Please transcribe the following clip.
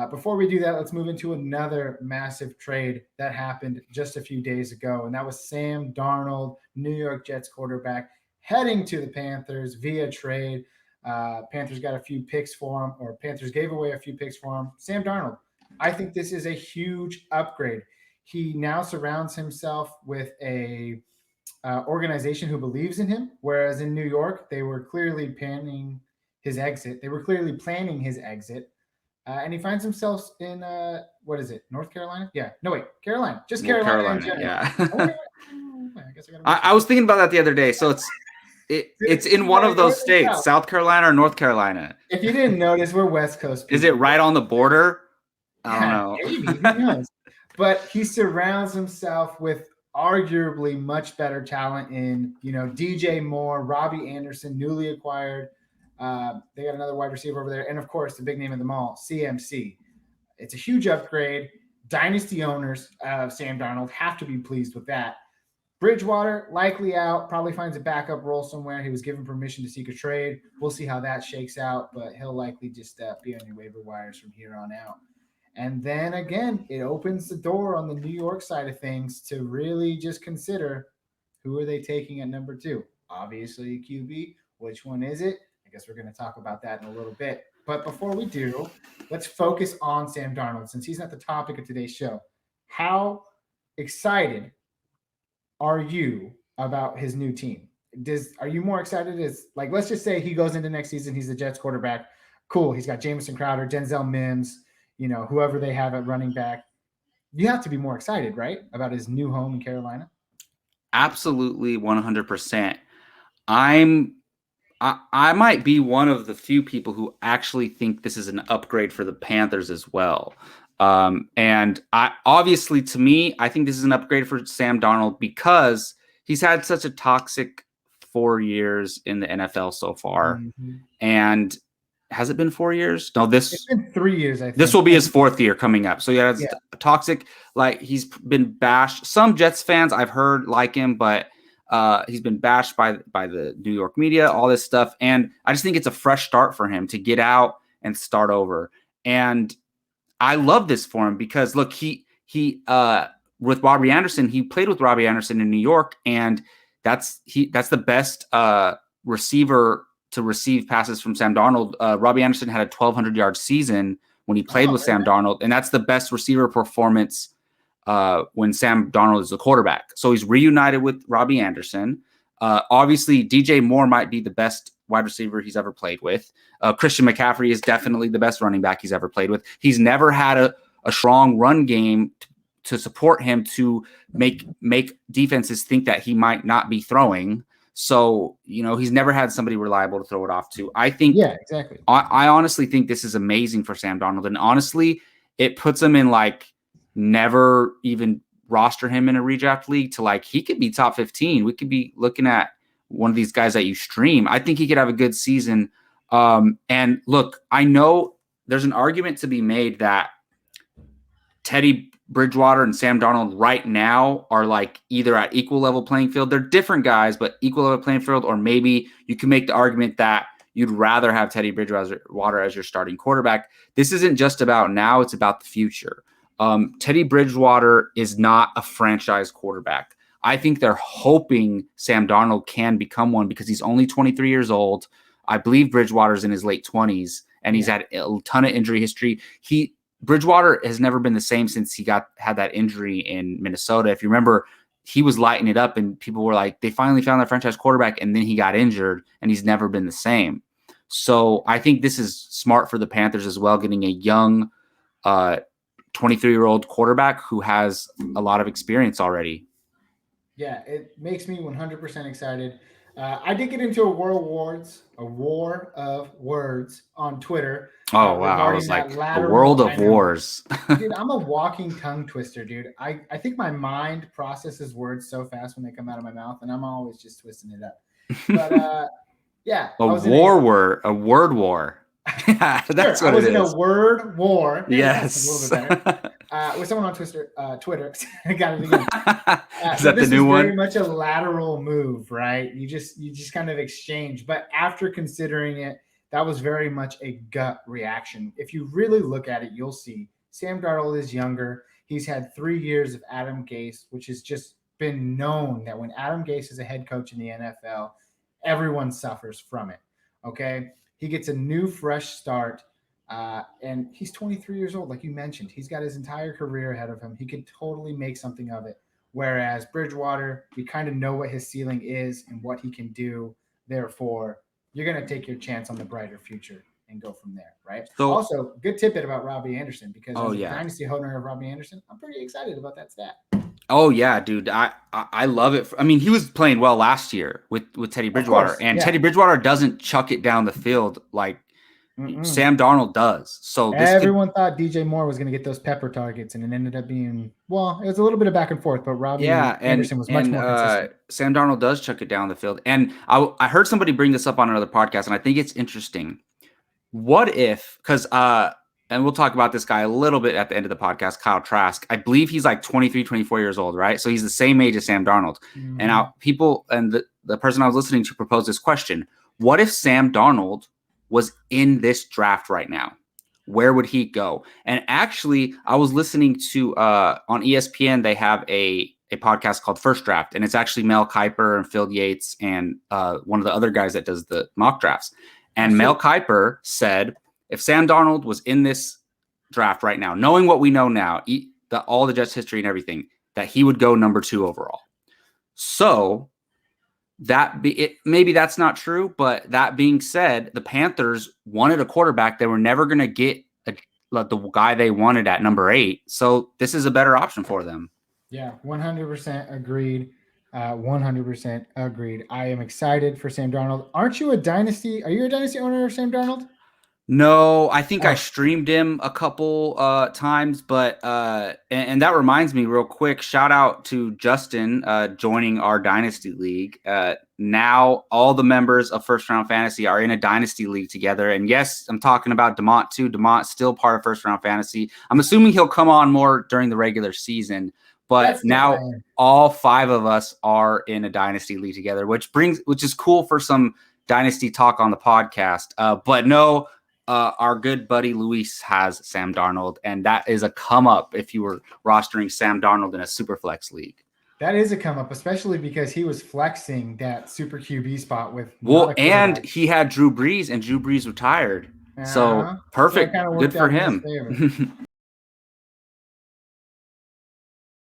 Before we do that, let's move into another massive trade that happened just a few days ago, and that was Sam Darnold, New York Jets quarterback, heading to the Panthers via trade. Panthers got a few picks for him, or Panthers gave away a few picks for him. Sam Darnold, I think this is a huge upgrade. He now surrounds himself with a organization who believes in him, whereas in New York, they were clearly planning his exit. And he finds himself in what is it? North Carolina? Yeah. No, wait, Carolina. Just North Carolina. Carolina. Yeah. I guess I was thinking about that the other day. So it's in one of those states, South Carolina or North Carolina. If you didn't notice, we're West Coast people. Is it right on the border? I don't know. Maybe, who knows? But he surrounds himself with arguably much better talent in, DJ Moore, Robbie Anderson, newly acquired. They got another wide receiver over there. And, of course, the big name of them all, CMC. It's a huge upgrade. Dynasty owners of Sam Darnold have to be pleased with that. Bridgewater, likely out, probably finds a backup role somewhere. He was given permission to seek a trade. We'll see how that shakes out, but he'll likely just be on your waiver wires from here on out. And then, again, it opens the door on the New York side of things to really just consider who are they taking at number 2. Obviously, QB. Which one is it? I guess we're going to talk about that in a little bit. But before we do, let's focus on Sam Darnold since he's not the topic of today's show. How excited are you about his new team? Are you more excited let's just say he goes into next season, he's the Jets quarterback. Cool. He's got Jamison Crowder, Denzel Mims, whoever they have at running back. You have to be more excited, right? About his new home in Carolina. Absolutely. 100%. I might be one of the few people who actually think this is an upgrade for the Panthers as well. And obviously, to me, I think this is an upgrade for Sam Darnold because he's had such a toxic 4 years in the NFL so far. Mm-hmm. And has it been 4 years? No, it's been 3 years, I think. This will be his 4th year coming up. So it's toxic. Like, he's been bashed. Some Jets fans I've heard like him, but he's been bashed by the New York media, all this stuff. And I just think it's a fresh start for him to get out and start over. And I love this for him because, look, he with Robbie Anderson, he played with Robbie Anderson in New York, and that's the best receiver to receive passes from Sam Darnold. Robbie Anderson had a 1,200-yard season when he played with Sam Darnold, and that's the best receiver performance when Sam Darnold is the quarterback. So he's reunited with Robbie Anderson. Obviously, DJ Moore might be the best wide receiver he's ever played with. Christian McCaffrey is definitely the best running back he's ever played with. He's never had a strong run game to support him to make defenses think that he might not be throwing. So, he's never had somebody reliable to throw it off to. I think, yeah, exactly. I honestly think this is amazing for Sam Darnold. And honestly, it puts him in never even roster him in a redraft league to he could be top 15. We could be looking at one of these guys that you stream. I think he could have a good season. And look, I know there's an argument to be made that Teddy Bridgewater and Sam Darnold right now are either at equal level playing field. They're different guys, but equal level playing field, or maybe you can make the argument that you'd rather have Teddy Bridgewater as your starting quarterback. This isn't just about now, it's about the future. Teddy Bridgewater is not a franchise quarterback. I think they're hoping Sam Darnold can become one because he's only 23 years old. I believe Bridgewater's in his late 20s, and he's had a ton of injury history. Bridgewater has never been the same since he had that injury in Minnesota. If you remember, he was lighting it up, and people were like, they finally found their franchise quarterback, and then he got injured, and he's never been the same. So I think this is smart for the Panthers as well, getting a young 23-year-old quarterback who has a lot of experience already. Yeah, it makes me 100% excited. I did get into a war of words on Twitter. Oh, wow. I was like, a world of wars. Dude, I'm a walking tongue twister, dude. I think my mind processes words so fast when they come out of my mouth, and I'm always just twisting it up. But, yeah. A word war. That's what it is. I was in a word war. Yes. A little bit better. With someone on Twitter. I got it again. Is that the new one? Very much a lateral move, right? You just kind of exchange. But after considering it, that was very much a gut reaction. If you really look at it, you'll see Sam Darnold is younger. He's had 3 years of Adam Gase, which has just been known that when Adam Gase is a head coach in the NFL, everyone suffers from it. Okay. He gets a new, fresh start. And he's 23 years old, like you mentioned. He's got his entire career ahead of him. He could totally make something of it. Whereas Bridgewater, we kind of know what his ceiling is and what he can do. Therefore, you're going to take your chance on the brighter future and go from there, right? So, also, good tidbit about Robbie Anderson, because as a yeah. dynasty owner of Robbie Anderson, I'm pretty excited about that stat. Oh yeah, dude, I love it. I mean, he was playing well last year with Teddy Bridgewater, and Teddy Bridgewater doesn't chuck it down the field like Sam Darnold does. So everyone thought DJ Moore was going to get those pepper targets, and it ended up being, well, it was a little bit of back and forth, but Robbie Anderson was much more consistent. Sam Darnold does chuck it down the field. And I heard somebody bring this up on another podcast, and I think it's interesting. What if, because and we'll talk about this guy a little bit at the end of the podcast, Kyle Trask. I believe he's like 23, 24 years old, right? So he's the same age as Sam Darnold. Mm-hmm. And people, and the person I was listening to proposed this question: what if Sam Darnold was in this draft right now? Where would he go? And actually, I was listening to on ESPN, they have a podcast called First Draft, and it's actually Mel Kiper and Phil Yates and one of the other guys that does the mock drafts. And Mel Kiper said, if Sam Darnold was in this draft right now, knowing what we know now, all the Jets history and everything, that he would go number 2 overall. So maybe that's not true, but that being said, the Panthers wanted a quarterback. They were never going to get the guy they wanted at number 8. So this is a better option for them. Yeah, 100% agreed. 100% agreed. I am excited for Sam Darnold. Are you a dynasty owner of Sam Darnold? No, I think I streamed him a couple times, but and that reminds me real quick, shout out to Justin joining our Dynasty League. Now all the members of First Round Fantasy are in a Dynasty League together. And yes, I'm talking about DeMont too. DeMont's still part of First Round Fantasy. I'm assuming he'll come on more during the regular season. But now all 5 of us are in a Dynasty League together, which is cool for some Dynasty talk on the podcast. But no, our good buddy Luis has Sam Darnold, and that is a come up if you were rostering Sam Darnold in a super flex league. That is a come up, especially because he was flexing that super QB spot with. And he had Drew Brees, and Drew Brees retired. So perfect. Good for him.